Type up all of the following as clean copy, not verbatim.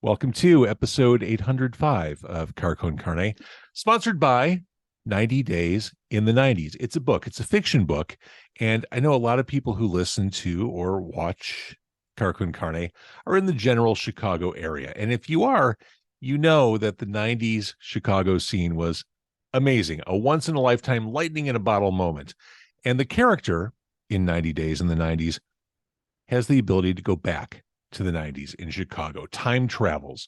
Welcome to episode 805 of Car Con Carne, sponsored by 90 Days in the 90s. It's a book, it's a fiction book. And I know a lot of people who listen to or watch Car Con Carne are in the general Chicago area. And if you are, you know that the 90s Chicago scene was amazing, a once in a lifetime, lightning in a bottle moment. And the character in 90 Days in the 90s has the ability to go back to the 90s in Chicago, time travels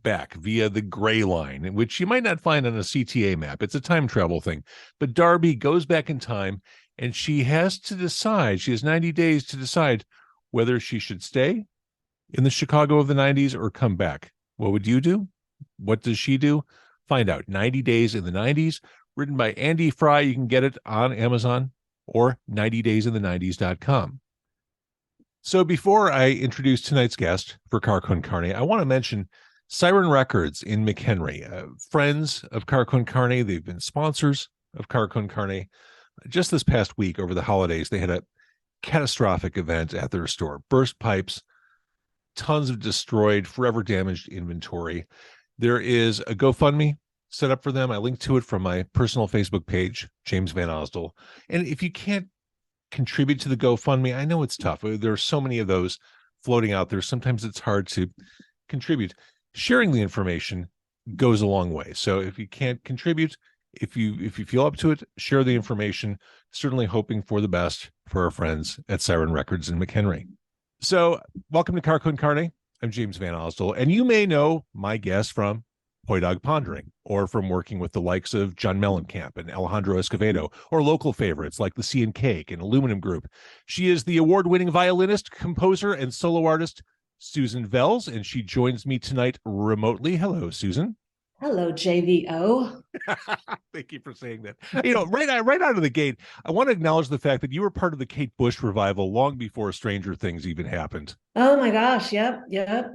back via the gray line, which you might not find on a CTA map. It's a time travel thing. But Darby goes back in time and she has 90 days to decide whether she should stay in the Chicago of the 90s or come back. What would you do? What does she do? Find out. 90 Days in the 90s, written by Andy Fry. You can get it on Amazon or 90daysinthe90s.com. So before I introduce tonight's guest for Car Con Carne, I want to mention Siren Records in McHenry, friends of Car Con Carne. They've been sponsors of Car Con Carne. Just this past week over the holidays, they had a catastrophic event at their store. Burst pipes, tons of destroyed, forever damaged inventory. There is a GoFundMe set up for them. I linked to it from my personal Facebook page, James Van Osdel. And if you can't contribute to the GoFundMe, I know it's tough. There are so many of those floating out there. Sometimes it's hard to contribute. Sharing the information goes a long way. So if you can't contribute, if you feel up to it, share the information. Certainly hoping for the best for our friends at Siren Records in McHenry. So welcome to Car Con Carne. I'm James Van Osdel, and you may know my guest from Poi Dog Pondering, or from working with the likes of John Mellencamp and Alejandro Escovedo, or local favorites like the Sea and Cake and Aluminum Group. She is the award-winning violinist, composer, and solo artist, Susan Voelz, and she joins me tonight remotely. Hello, Susan. Hello, JVO. Thank you for saying that. You know, right out of the gate, I want to acknowledge the fact that you were part of the Kate Bush revival long before Stranger Things even happened. Oh my gosh. Yep.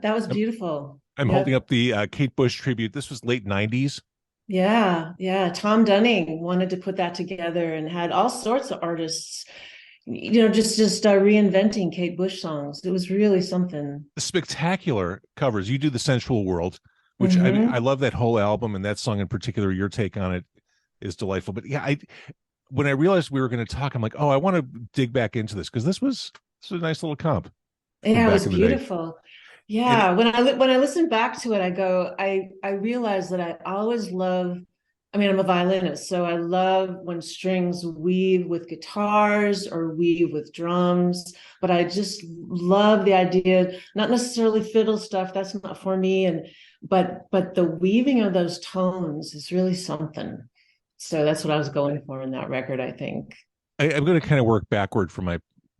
That was beautiful. I'm Yep. holding up the Kate Bush tribute. This was late 90s. Yeah. Tom Dunning wanted to put that together and had all sorts of artists, just reinventing Kate Bush songs. It was really something. Spectacular covers. You do The Sensual World, which I love that whole album, and that song in particular, your take on it is delightful. But yeah, when I realized we were going to talk, I'm like, oh, I want to dig back into this because this was a nice little comp. Yeah, it was beautiful. Yeah, when I listen back to it, I realize that I always love. I mean, I'm a violinist, so I love when strings weave with guitars or weave with drums. But I just love the idea, not necessarily fiddle stuff. That's not for me. But the weaving of those tones is really something. So that's what I was going for in that record, I think. I'm going to kind of work backward from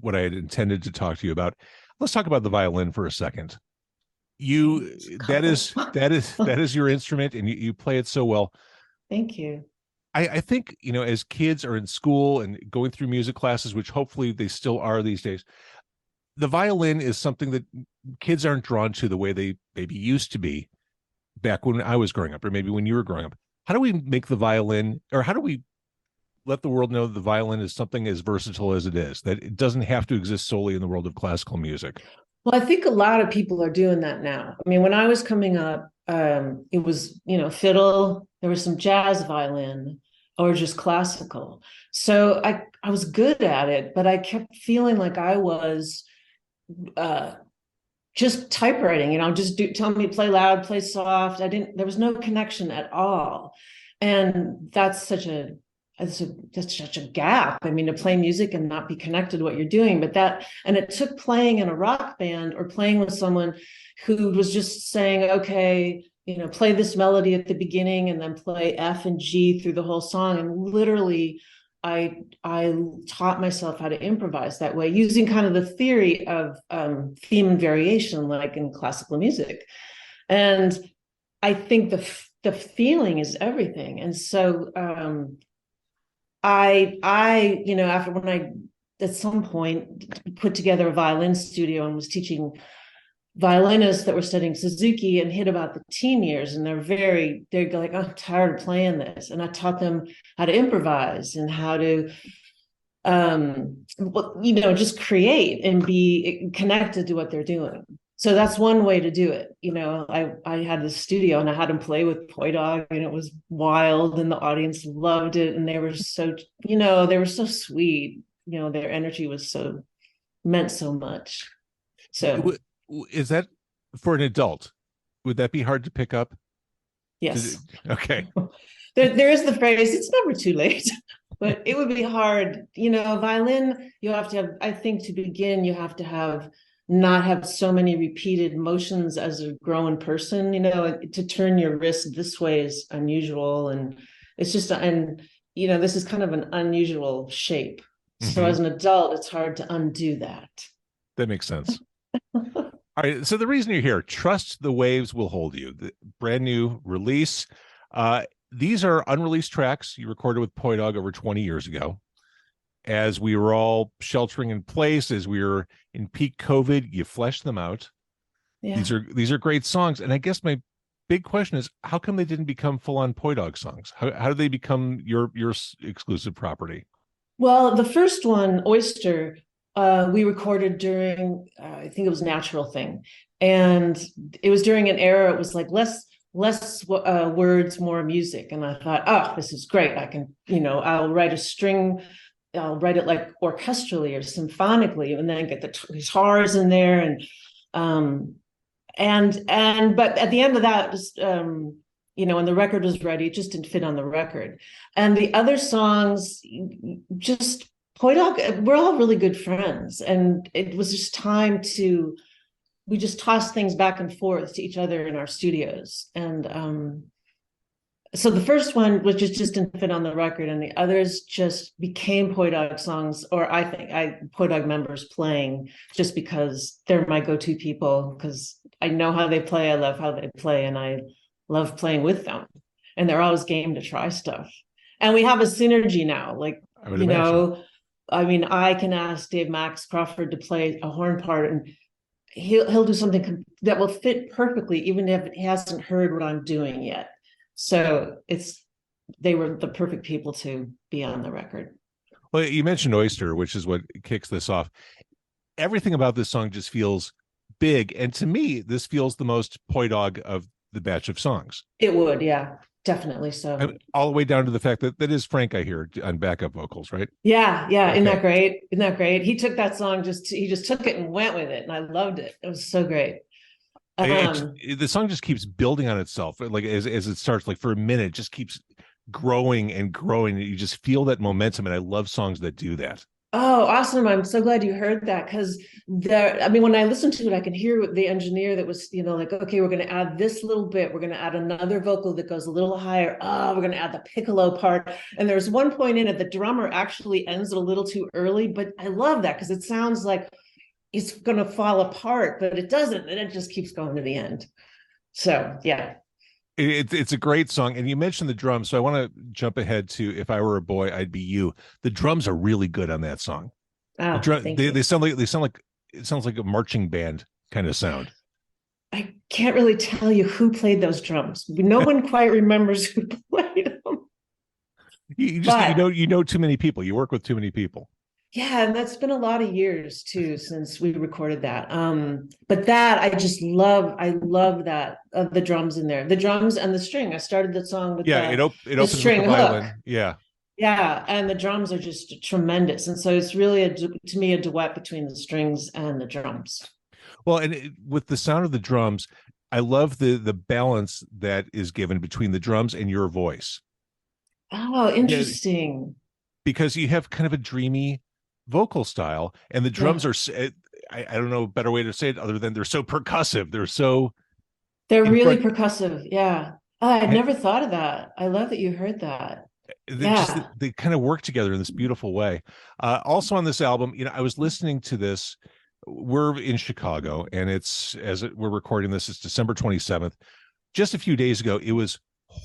what I had intended to talk to you about. Let's talk about the violin for a second. That is your instrument, and you play it so well. Thank you. I think, as kids are in school and going through music classes, which hopefully they still are these days, the violin is something that kids aren't drawn to the way they maybe used to be back when I was growing up, or maybe when you were growing up. How do we make the violin, or how do we let the world know that the violin is something as versatile as it is, that it doesn't have to exist solely in the world of classical music? Well, I think a lot of people are doing that now. I mean, when I was coming up, it was, fiddle, there was some jazz violin or just classical. So I was good at it, but I kept feeling like I was just typewriting, tell me play loud, play soft. There was no connection at all. And that's such a gap. I mean, to play music and not be connected to what you're doing. And it took playing in a rock band or playing with someone who was just saying, okay, play this melody at the beginning and then play F and G through the whole song. And literally I taught myself how to improvise that way, using kind of the theory of theme and variation, like in classical music. And I think the feeling is everything. And so after when I at some point put together a violin studio and was teaching violinists that were studying Suzuki and hit about the teen years, and they're like, I'm tired of playing this. And I taught them how to improvise and how to just create and be connected to what they're doing. So that's one way to do it. I had this studio and I had him play with Poi Dog, and it was wild, and the audience loved it, and they were so, they were so sweet. Their energy was so meant so much. So is that for an adult? Would that be hard to pick up? yes. Okay. There is the phrase, it's never too late, but it would be hard. Violin, you have to have, I think to begin, you have to not have so many repeated motions as a grown person, to turn your wrist this way is unusual. And it's just, this is kind of an unusual shape. So as an adult, it's hard to undo that. That makes sense. All right. So the reason you're here, Trust the Waves Will Hold You, the brand new release. These are unreleased tracks you recorded with Poi Dog over 20 years ago. As we were all sheltering in place, as we were in peak COVID, you fleshed them out. Yeah. These are great songs. And I guess my big question is, how come they didn't become full-on Poi Dog songs? How did they become your exclusive property? Well, the first one, Oyster, we recorded during, I think it was Natural Thing. And it was during an era, it was like less words, more music. And I thought, oh, this is great. I can, I'll write a string, I'll write it like orchestrally or symphonically, and then get the guitars in there. And but at the end of that, just, when the record was ready, it just didn't fit on the record. And the other songs, just Poi Dog, we're all really good friends. And it was just time we just tossed things back and forth to each other in our studios. And so the first one was just didn't fit on the record, and the others just became Poi Dog songs, or I think Poi Dog members playing, just because they're my go-to people, because I know how they play, I love how they play, and I love playing with them. And they're always game to try stuff. And we have a synergy now, like, I can ask Dave Max Crawford to play a horn part, and he'll do something that will fit perfectly, even if he hasn't heard what I'm doing yet. So they were the perfect people to be on the record. Well, you mentioned Oyster, which is what kicks this off. Everything about this song just feels big. And to me, this feels the most Poi Dog of the batch of songs. It would, yeah, definitely so. I mean, all the way down to the fact that is Frank, I hear, on backup vocals, right? Yeah. Okay. Isn't that great? He took that song, he just took it and went with it. And I loved it. It was so great. The song just keeps building on itself, like as it starts, like for a minute, it just keeps growing and growing. You just feel that momentum, and I love songs that do that. Oh, awesome. I'm so glad you heard that, because when I listen to it, I can hear the engineer that was, like, okay, we're going to add this little bit. We're going to add another vocal that goes a little higher. Oh, we're going to add the piccolo part. And there's one point in it, the drummer actually ends it a little too early, but I love that because it sounds like it's going to fall apart, but it doesn't. And it just keeps going to the end. So, yeah. It's a great song. And you mentioned the drums, so I want to jump ahead to If I Were a Boy, I'd Be You. The drums are really good on that song. Oh, they sound like it sounds like a marching band kind of sound. I can't really tell you who played those drums. No one quite remembers who played them. You know too many people. You work with too many people. Yeah, and that's been a lot of years too since we recorded that. But that I love that the drums in there, the drums and the string. I started the song with it opens string with the violin. hook. Yeah, and the drums are just tremendous, and so it's really to me a duet between the strings and the drums. Well, and with the sound of the drums, I love the balance that is given between the drums and your voice. Oh, interesting. Because you have kind of a dreamy vocal style, and the drums are, I don't know a better way to say it other than they're so percussive. They're really percussive. Yeah. Oh, I'd never thought of that. I love that you heard that. They kind of work together in this beautiful way. Also on this album, I was listening to this. We're in Chicago, and we're recording this, it's December 27th. Just a few days ago, it was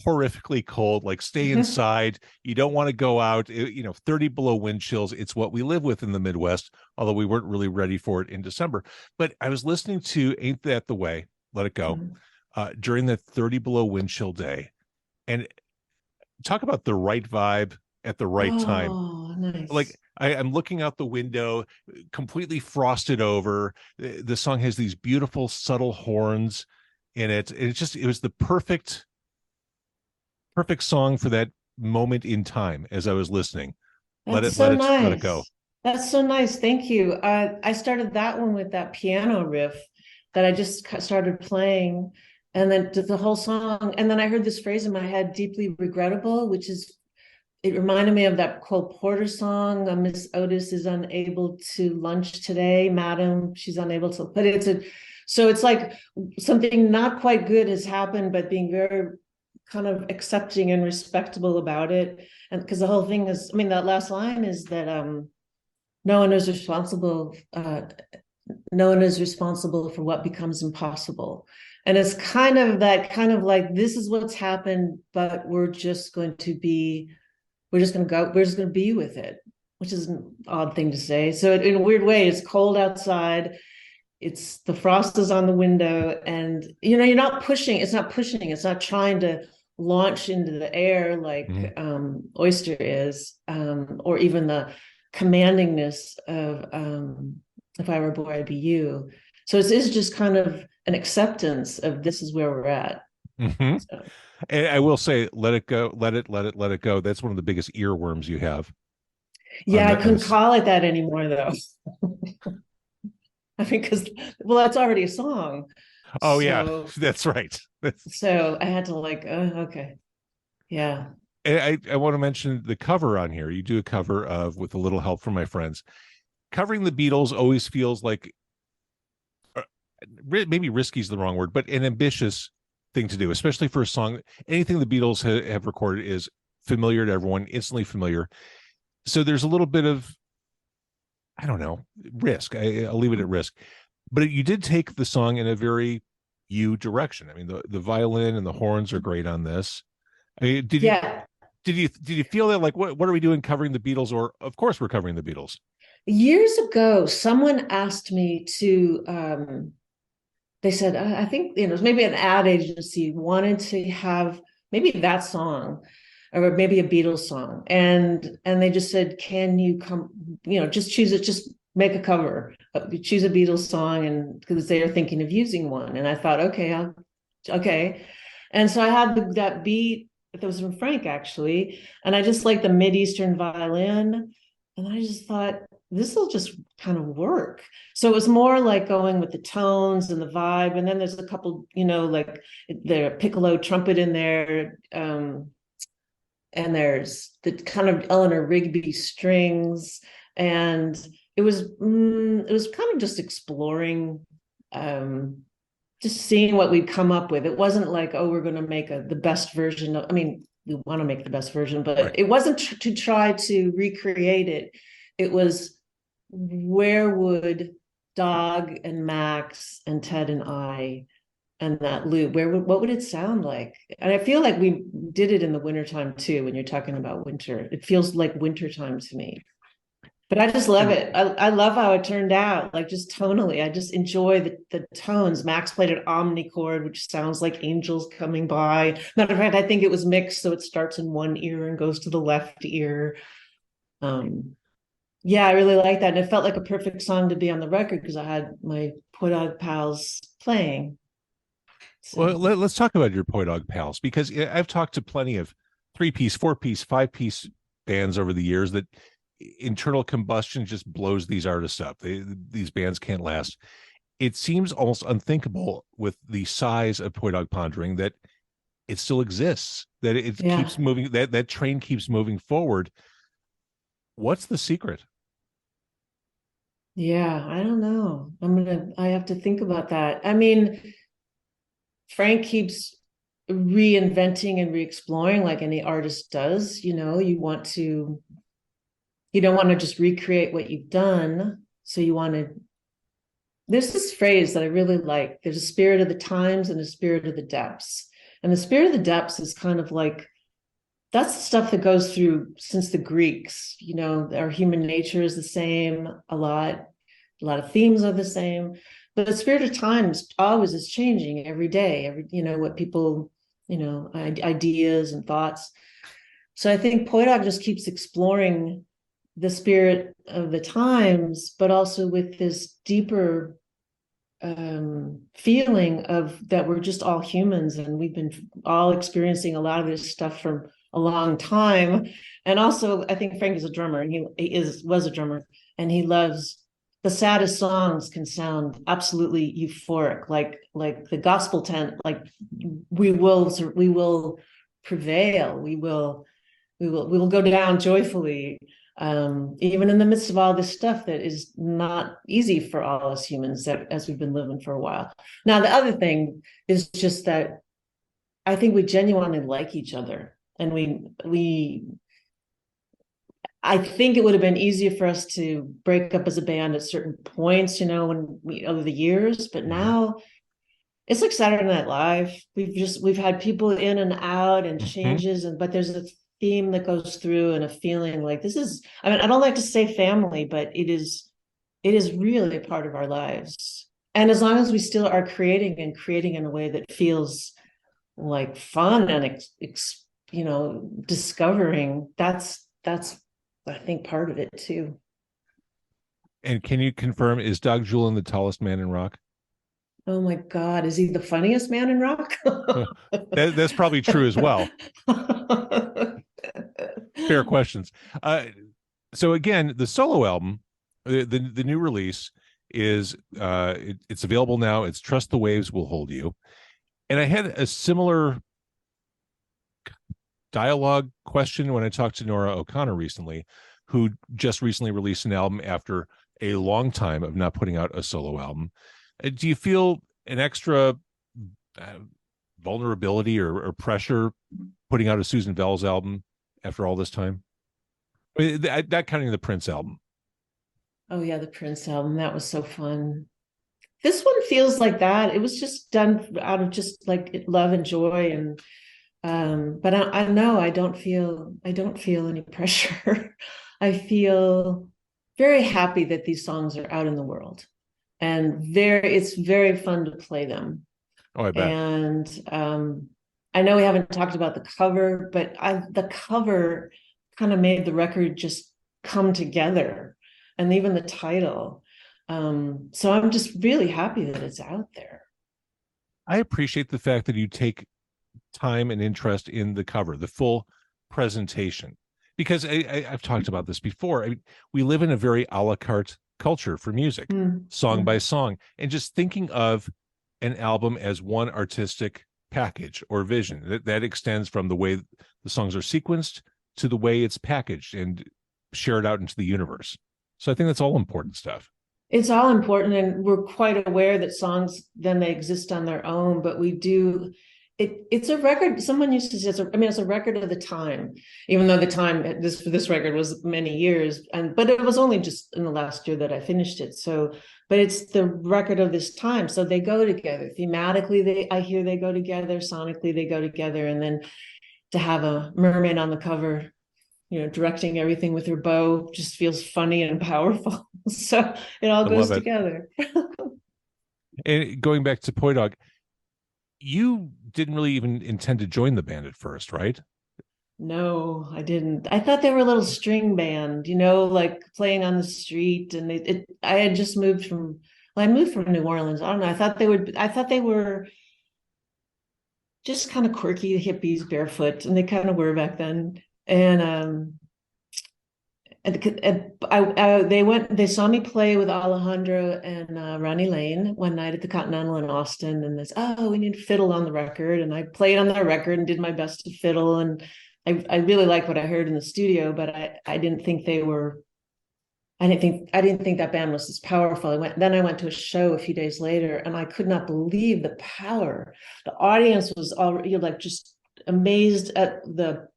horrifically cold, like stay inside. You don't want to go out, 30 below wind chills. It's what we live with in the Midwest, although we weren't really ready for it in December. But I was listening to Ain't That the Way, Let It Go, during that 30 below wind chill day. And talk about the right vibe at the right time. Oh, Like nice. I'm looking out the window, completely frosted over. The song has these beautiful, subtle horns in it. It was the perfect song for that moment in time as I was listening. That's so Let it go. nice. That's so nice. Thank you. I started that one with that piano riff that I just started playing, and then did the whole song. And then I heard this phrase in my head, deeply regrettable, which is, it reminded me of that Cole Porter song, Miss Otis is unable to lunch today, madam. She's unable to, but so it's like something not quite good has happened, but being very kind of accepting and respectable about it. And because the whole thing is, I mean, that last line is that no one is responsible, no one is responsible for what becomes impossible. And it's kind of that, kind of like, this is what's happened, but we're just going to be with it, which is an odd thing to say. So in a weird way, it's cold outside, it's the frost is on the window, and you're not pushing, it's not trying to launch into the air like Oyster is, or even the commandingness of if I were a boy, I'd be you. So it is just kind of an acceptance of this is where we're at. Mm-hmm. So. And I will say, let it go, let it go. That's one of the biggest earworms you have Yeah, I couldn't call it that anymore though. I mean, because, well, that's already a song. Oh yeah, So, that's right. so I had to like, okay. Yeah. And I want to mention the cover on here. You do a cover of With a Little Help from My Friends. Covering the Beatles always feels like maybe risky is the wrong word, but an ambitious thing to do, especially for a song. Anything the Beatles have recorded is familiar to everyone, instantly familiar. So there's a little bit of, I don't know, risk. I'll leave it at risk. But you did take the song in a very you direction. I mean, the violin and the horns are great on this. I mean, Yeah. did you feel that like what are we doing covering the Beatles? Or of course we're covering the Beatles. Years ago, someone asked me to, they said, I think, it was maybe an ad agency wanted to have maybe that song or maybe a Beatles song. And they just said, can you come, just choose it, just make a cover, choose a Beatles song. And because they are thinking of using one. And I thought, okay, okay. And so I had that beat that was from Frank actually. And I just like the mid-Eastern violin. And I just thought, this will just kind of work. So it was more like going with the tones and the vibe. And then there's a couple, like the piccolo trumpet in there. And there's the kind of Eleanor Rigby strings. And it was kind of just exploring, just seeing what we'd come up with. It wasn't like, oh, we're going to make the best version of, I mean, we want to make the best version, but right. It wasn't to try to recreate it. It was, where would Dog and Max and Ted and I and that loop, what would it sound like? And I feel like we did it in the wintertime too. When you're talking about winter, it feels like wintertime to me. But I just love it. I love how it turned out, like just tonally. I just enjoy the tones. Max played an omnichord, which sounds like angels coming by. Matter of fact, I think it was mixed, so it starts in one ear and goes to the left ear. Yeah, I really like that. And it felt like a perfect song to be on the record because I had my Poi Dog pals playing. So. Well, let's talk about your Poi Dog pals, because I've talked to plenty of 3-piece, 4-piece, 5-piece bands over the years that internal combustion just blows these artists up. These bands can't last. It seems almost unthinkable with the size of Poi Dog Pondering that it still exists, that it keeps moving, that train keeps moving forward. What's the secret? Yeah, I don't know. I have to think about that. I mean, Frank keeps reinventing and re-exploring like any artist does. You don't want to just recreate what you've done. So there's this phrase that I really like. There's a spirit of the times and a spirit of the depths. And the spirit of the depths is kind of like, that's the stuff that goes through since the Greeks. Our human nature is the same a lot of themes are the same, but the spirit of times always is changing every day, what people, ideas and thoughts. So I think Poi Dog just keeps exploring the spirit of the times, but also with this deeper feeling of that we're just all humans, and we've been all experiencing a lot of this stuff for a long time. And also, I think Frank is a drummer, and was a drummer, and he loves the saddest songs can sound absolutely euphoric, like the gospel tent, like we will prevail, we will go down joyfully, even in the midst of all this stuff that is not easy for all us humans, that as we've been living for a while. Now, the other thing is just that I think we genuinely like each other, and I think it would have been easier for us to break up as a band at certain points, over the years, but now it's like Saturday Night Live. We've had people in and out and changes, but there's a theme that goes through and a feeling like this is, I mean, I don't like to say family, but it is really a part of our lives. And as long as we still are creating in a way that feels like fun and discovering, that's I think part of it too. And can you confirm, is Doug Julin the tallest man in rock? Oh my God, is he the funniest man in rock? That's probably true as well. Fair questions. So again, the solo album, the new release is it's available now. It's Trust the Waves Will Hold You. And I had a similar dialogue question when I talked to Nora O'Connor recently, who just recently released an album after a long time of not putting out a solo album. Do you feel an extra vulnerability or pressure putting out a Susan Voelz album after all this time? I mean, that counting the Prince album. Oh yeah, the Prince album. That was so fun. This one feels like that. It was just done out of just like love and joy, and but I know I don't feel any pressure. I feel very happy that these songs are out in the world, and it's very fun to play them. Oh, I bet. And I know we haven't talked about the cover, but the cover kind of made the record just come together, and even the title. So I'm just really happy that it's out there. I appreciate the fact that you take time and interest in the cover, the full presentation, because I've talked about this before. I mean, we live in a very a la carte culture for music, song by song, and just thinking of an album as one artistic package or vision that extends from the way the songs are sequenced to the way it's packaged and shared out into the universe. So I think that's all important stuff. It's all important, and we're quite aware that songs then they exist on their own, but we do it's a record. Someone used to say it's a record of the time, even though the time this record was many years, but it was only just in the last year that I finished it. So, but it's the record of this time. So they go together thematically. I hear they go together, sonically they go together, and then to have a mermaid on the cover, directing everything with her bow just feels funny and powerful. So it all goes together. And going back to Poi Dog, you didn't really even intend to join the band at first, right? No, I didn't. I thought they were a little string band, like playing on the street. And I had just moved from New Orleans. I don't know. I thought they were just kind of quirky hippies, barefoot, and they kind of were back then. And they saw me play with Alejandro and Ronnie Lane one night at the Continental in Austin, and we need fiddle on the record, and I played on their record and did my best to fiddle, and I really liked what I heard in the studio, but I didn't think that band was as powerful. I went to a show a few days later, and I could not believe the power. The audience was already just amazed at the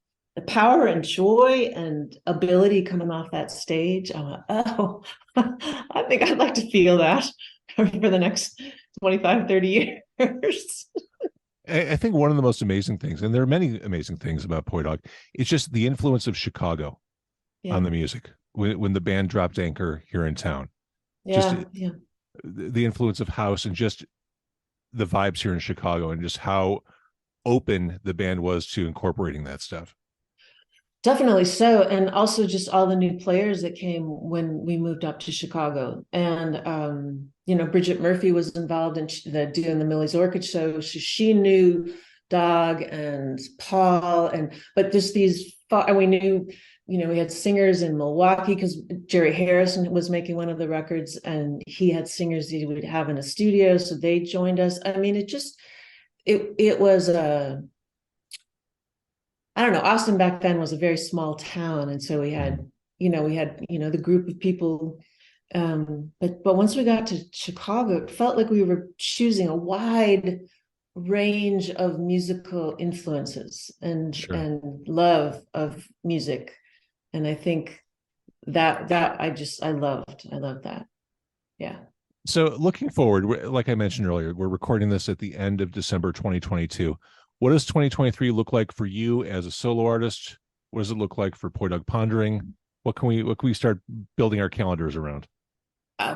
power and joy and ability coming off that stage. I went, I think I'd like to feel that for the next 25, 30 years. I think one of the most amazing things, and there are many amazing things about Poi Dog, it's just the influence of Chicago on the music when the band dropped anchor here in town. The influence of house and just the vibes here in Chicago, and just how open the band was to incorporating that stuff. Definitely so. And also just all the new players that came when we moved up to Chicago. And, Bridget Murphy was involved in doing the Millie's Orchid show. She knew Dog and Paul, but just and we knew, we had singers in Milwaukee because Jerry Harrison was making one of the records and he had singers he would have in a studio. So they joined us. I mean, it was a, I don't know, Austin back then was a very small town. And so we had, the group of people. But once we got to Chicago, it felt like we were choosing a wide range of musical influences Sure. and love of music. And I think that I loved that. Yeah. So looking forward, like I mentioned earlier, we're recording this at the end of December 2022. What does 2023 look like for you as a solo artist? What does it look like for Poi Dog Pondering? What can we start building our calendars around?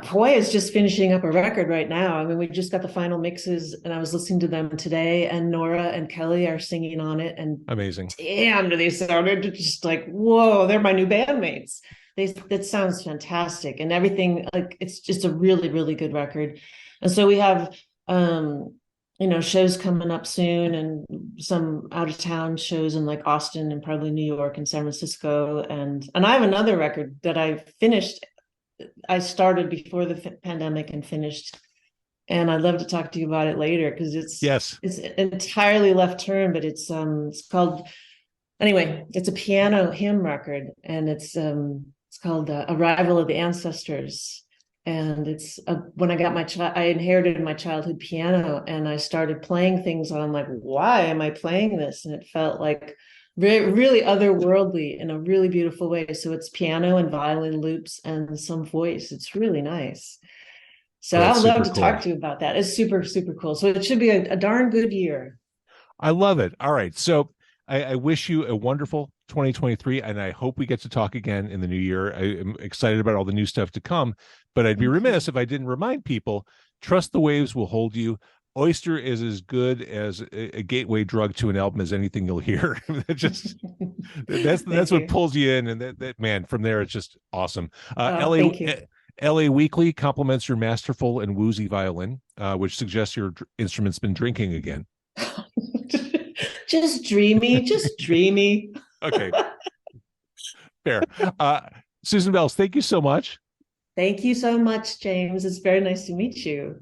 Poi is just finishing up a record right now. I mean, we just got the final mixes and I was listening to them today, and Nora and Kelly are singing on it. And Amazing. damn, do they sounded just like, whoa, they're my new bandmates. That sounds fantastic. And everything, like, it's just a really, really good record. And so we have, shows coming up soon and some out of town shows in like Austin and probably New York and San Francisco. And I have another record that I finished. I started before the pandemic and finished, and I'd love to talk to you about it later because it's entirely left turn, but it's called, anyway, it's a piano hymn record, and it's called Arrival of the Ancestors. And it's when I inherited my childhood piano and I started playing things and I'm like, why am I playing this? And it felt like really otherworldly in a really beautiful way. So it's piano and violin loops and some voice. It's really nice. So I would love to talk to you about that. It's super, super cool. So it should be a darn good year. I love it. All right. So I wish you a wonderful 2023, and I hope we get to talk again in the new year. I am excited about all the new stuff to come, but I'd be remiss if I didn't remind people, trust the waves will hold you. Oyster is as good as a gateway drug to an album as anything you'll hear. That's what pulls you in, and that man, from there it's just awesome. LA Weekly compliments your masterful and woozy violin, which suggests your instrument's been drinking again. Just dreamy. Okay, fair. Susan Voelz, thank you so much. Thank you so much, James. It's very nice to meet you.